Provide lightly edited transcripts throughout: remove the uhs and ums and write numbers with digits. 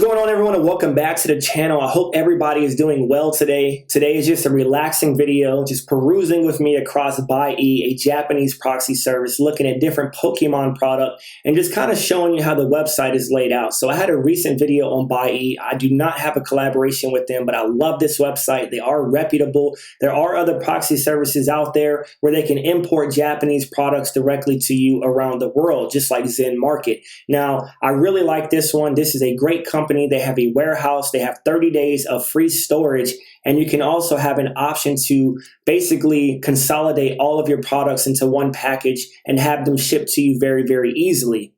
going on, everyone, and welcome back to the channel. I hope everybody is doing well today. Today is just a relaxing video, just perusing with me across Buy-E, a Japanese proxy service, looking at different Pokemon product and just kind of showing you how the website is laid out. So I had a recent video on Buy-E. I do not have a collaboration with them, but I love this website. They are reputable. There are other proxy services out there where they can import Japanese products directly to you around the world, just like Zen Market. Now, I really like this one. This is a great company. They have a warehouse. They have 30 days of free storage, and you can also have an option to basically consolidate all of your products into one package and have them shipped to you very, very easily.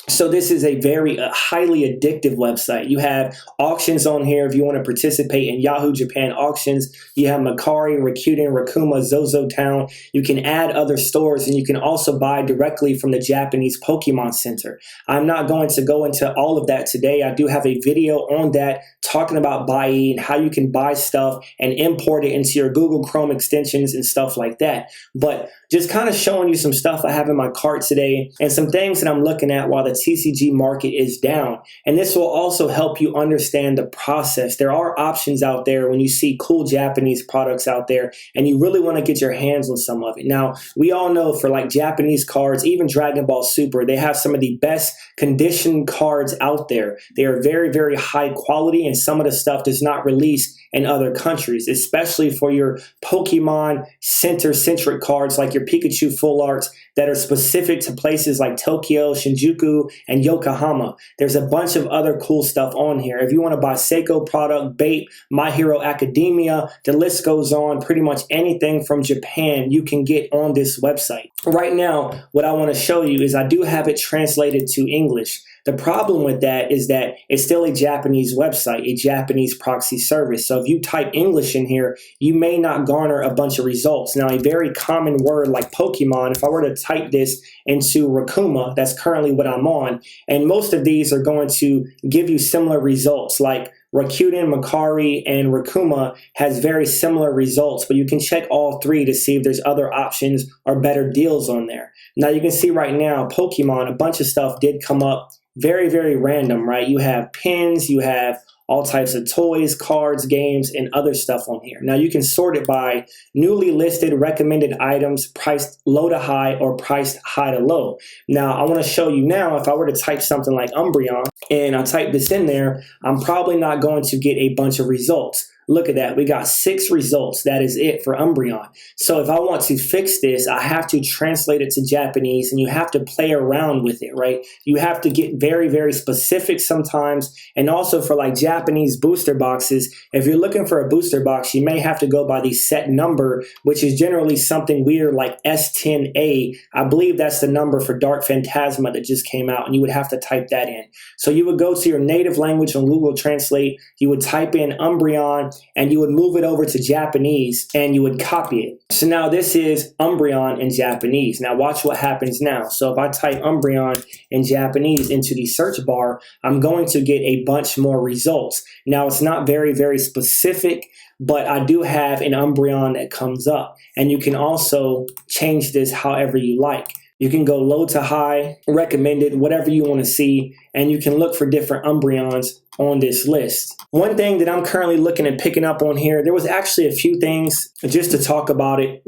So this is a very highly addictive website. You have auctions on here if you want to participate in Yahoo Japan auctions. You have Makari, Rakuten, Rakuma, Zozo Town. You can add other stores, and you can also buy directly from the Japanese Pokemon Center. I'm not going to go into all of that today. I do have a video on that talking about Buy-E and how you can buy stuff and import it into your Google Chrome extensions and stuff like that. But just kind of showing you some stuff I have in my cart today and some things that I'm looking at while the TCG market is down. And this will also help you understand the process. There are options out there when you see cool Japanese products out there and you really want to get your hands on some of it. Now, we all know for like Japanese cards, even Dragon Ball Super, they have some of the best conditioned cards out there. They are very, very high quality, and some of the stuff does not release in other countries, especially for your Pokemon Center-centric cards like your Pikachu Full Arts that are specific to places like Tokyo, Shinjuku, and Yokohama. There's a bunch of other cool stuff on here. If you want to buy Seiko product, Bape, My Hero Academia, the list goes on. Pretty much anything from Japan you can get on this website. Right now, what I want to show you is I do have it translated to English. The problem with that is that it's still a Japanese website, a Japanese proxy service. So if you type English in here, you may not garner a bunch of results. Now, a very common word like Pokemon, if I were to type this into Rakuma, that's currently what I'm on, and most of these are going to give you similar results, like Rakuten, Makari, and Rakuma has very similar results, but you can check all three to see if there's other options or better deals on there. Now, you can see right now, Pokemon, a bunch of stuff did come up. Very, very random, right? You have pins, you have all types of toys, cards, games, and other stuff on here. Now, you can sort it by newly listed recommended items, priced low to high or priced high to low. Now, I want to show you now, if I were to type something like Umbreon and I type this in there, I'm probably not going to get a bunch of results. Look at that. We got 6 results. That is it for Umbreon. So if I want to fix this, I have to translate it to Japanese, and you have to play around with it, right? You have to get very, very specific sometimes. And also for like Japanese booster boxes, if you're looking for a booster box, you may have to go by the set number, which is generally something weird like S10A. I believe that's the number for Dark Phantasma that just came out, and you would have to type that in. So you would go to your native language on Google Translate, you would type in Umbreon, and you would move it over to Japanese and you would copy it. So now this is Umbreon in Japanese. Now watch what happens now. So if I type Umbreon in Japanese into the search bar, I'm going to get a bunch more results. Now it's not very, very specific, but I do have an Umbreon that comes up, and you can also change this however you like. You can go low to high, recommended, whatever you want to see, and you can look for different Umbreons on this list. One thing that I'm currently looking at picking up on here, there was actually a few things just to talk about it,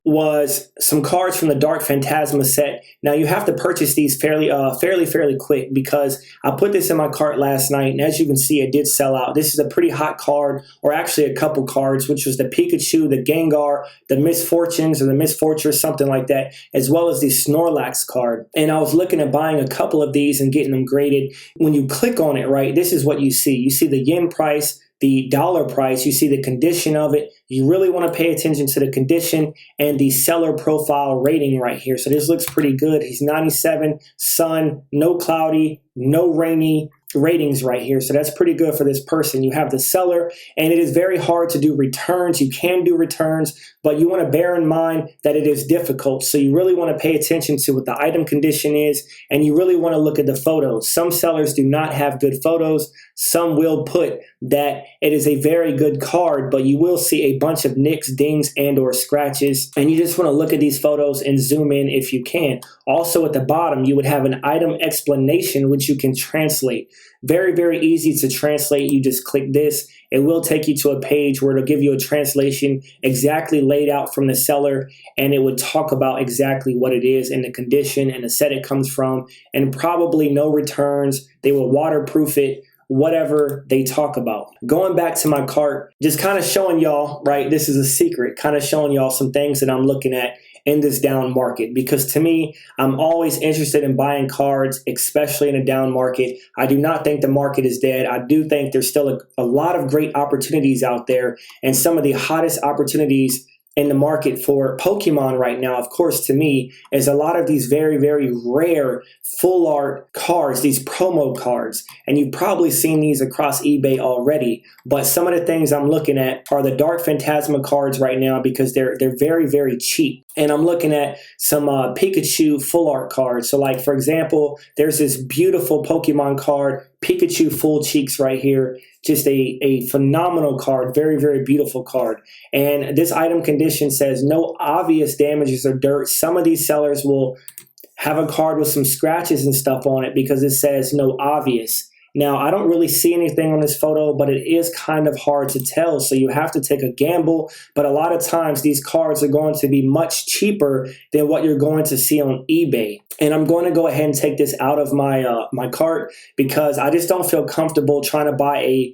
was some cards from the Dark Phantasma Set. Now you have to purchase these fairly quick, because I put this in my cart last night, and as you can see, it did sell out. This is a pretty hot card, or actually a couple cards, which was the Pikachu, the Gengar, the Misfortunes, or the Misfortress, something like that, as well as the Snorlax card. And I was looking at buying a couple of these and getting them graded. When you click on it, right, this is what you see. You see the yen price, the dollar price, you see the condition of it. You really want to pay attention to the condition and the seller profile rating right here. So this looks pretty good. He's 97, sun, no cloudy, no rainy ratings right here. So that's pretty good for this person. You have the seller, and it is very hard to do returns. You can do returns, but you want to bear in mind that it is difficult. So you really want to pay attention to what the item condition is, and you really want to look at the photos. Some sellers do not have good photos. some will put that it is a very good card, but you will see a bunch of nicks, dings, and or scratches. And you just want to look at these photos and zoom in if you can. Also at the bottom, you would have an item explanation, which you can translate. Very, very easy to translate. You just click this. It will take you to a page where it'll give you a translation exactly laid out from the seller, and it would talk about exactly what it is and the condition and the set it comes from, and probably no returns. They will waterproof it, whatever they talk about. Going back to my cart, just kind of showing y'all, right, this is a secret, kind of showing y'all some things that I'm looking at in this down market, because to me, I'm always interested in buying cards, especially in a down market. I do not think the market is dead. I do think there's still a lot of great opportunities out there, and some of the hottest opportunities in the market for Pokemon right now, of course, to me, is a lot of these very, very rare full art cards, these promo cards. And you've probably seen these across eBay already. But some of the things I'm looking at are the Dark Phantasma cards right now, because they're very, very cheap. And I'm looking at some Pikachu full art cards. So like, for example, there's this beautiful Pokemon card, Pikachu Full Cheeks right here. Just a phenomenal card, very, very beautiful card. And this item condition says no obvious damages or dirt. Some of these sellers will have a card with some scratches and stuff on it because it says no obvious. Now, I don't really see anything on this photo, but it is kind of hard to tell, so you have to take a gamble. But a lot of times, these cards are going to be much cheaper than what you're going to see on eBay. And I'm going to go ahead and take this out of my cart, because I just don't feel comfortable trying to buy a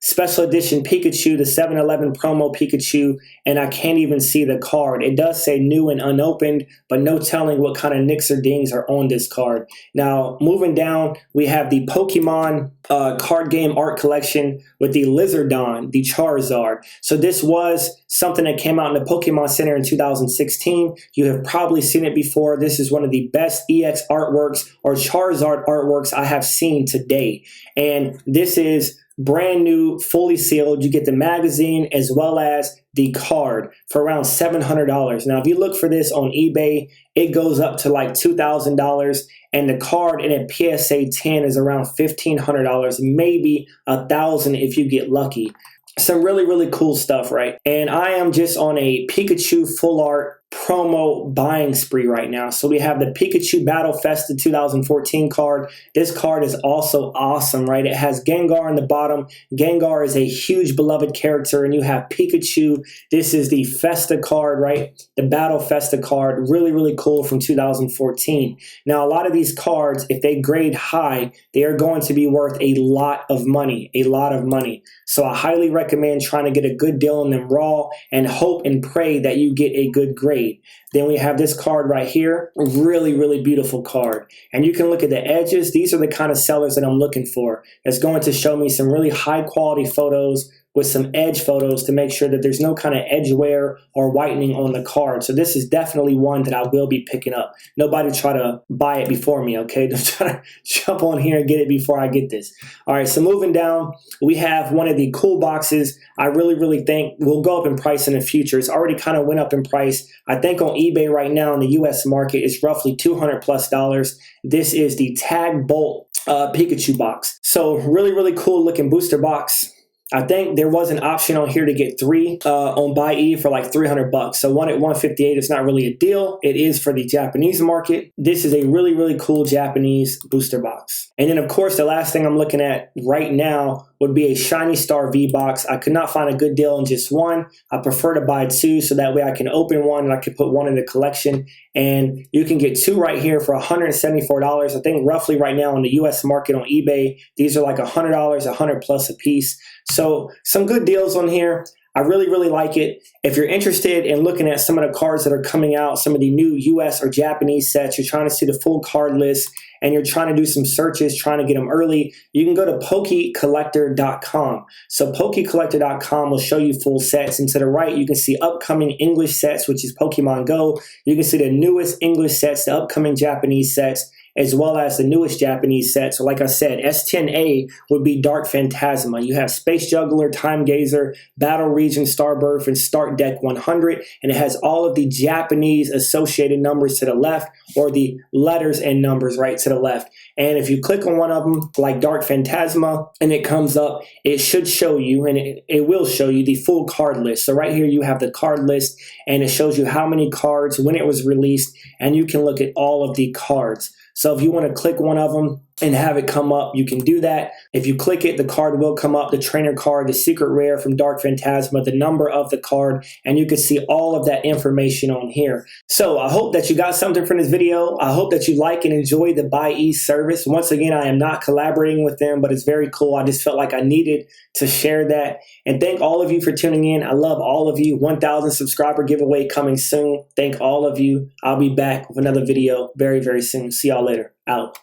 special edition Pikachu, the 7-Eleven promo Pikachu, and I can't even see the card. It does say new and unopened, but no telling what kind of nicks or dings are on this card. Now, moving down, we have the Pokemon card game art collection with the Lizardon, the Charizard. So this was something that came out in the Pokemon Center in 2016. You have probably seen it before. This is one of the best EX artworks or Charizard artworks I have seen today. And this is brand new, fully sealed. You get the magazine as well as the card for around $700. Now, if you look for this on eBay, it goes up to like $2,000, and the card in a PSA 10 is around $1,500, maybe $1,000 if you get lucky. Some really, really cool stuff, right? And I am just on a Pikachu full art promo buying spree right now. So we have the Pikachu Battle Festa 2014 card. This card is also awesome, right? It has Gengar on the bottom. Gengar is a huge beloved character, and you have Pikachu. This is the Festa card, right? The Battle Festa card, really, really cool from 2014. Now, a lot of these cards, if they grade high, they are going to be worth a lot of money, So I highly recommend trying to get a good deal on them raw and hope and pray that you get a good grade. Then we have this card right here, really, really beautiful card. And you can look at the edges. These are the kind of sellers that I'm looking for. It's going to show me some really high quality photos with some edge photos to make sure that there's no kind of edge wear or whitening on the card. So this is definitely one that I will be picking up. Nobody try to buy it before me, okay? Don't try to jump on here and get it before I get this. All right, so moving down, we have one of the cool boxes. I really, really think will go up in price in the future. It's already kind of went up in price. I think on eBay right now in the US market, it's roughly $200+. This is the Tag Bolt Pikachu box. So really, really cool looking booster box. I think there was an option on here to get 3 on Buy E for like $300. So one at $158 is not really a deal. It is for the Japanese market. This is a really, really cool Japanese booster box. And then, of course, the last thing I'm looking at right now would be a Shiny Star V box. I could not find a good deal on just one. I prefer to buy 2 so that way I can open one and I can put one in the collection. And you can get 2 right here for $174. I think roughly right now on the US market on eBay, these are like $100, $100+ a piece. So some good deals on here. I really, really like it. If you're interested in looking at some of the cards that are coming out, some of the new US or Japanese sets, you're trying to see the full card list, and you're trying to do some searches, trying to get them early, you can go to pokecollector.com. So pokecollector.com will show you full sets. And to the right, you can see upcoming English sets, which is Pokemon Go. You can see the newest English sets, the upcoming Japanese sets. as well as the newest Japanese set. So like I said, S10A would be Dark Phantasma. You have Space Juggler, Time Gazer, Battle Region, Starbirth, and Start Deck 100, and it has all of the Japanese associated numbers to the left, or the letters and numbers right to the left. And if you click on one of them, like Dark Phantasma, and it comes up, it should show you, and it will show you the full card list. So right here you have the card list, and it shows you how many cards, when it was released, and you can look at all of the cards. So if you want to click one of them and have it come up, you can do that. If you click it, the card will come up, the trainer card, the secret rare from Dark Phantasma, the number of the card, and you can see all of that information on here. So I hope that you got something from this video. I hope that you like and enjoy the BuyE service. Once again, I am not collaborating with them, but it's very cool. I just felt like I needed to share that. And thank all of you for tuning in. I love all of you. 1,000 subscriber giveaway coming soon. Thank all of you. I'll be back with another video very, very soon. See y'all later. Out.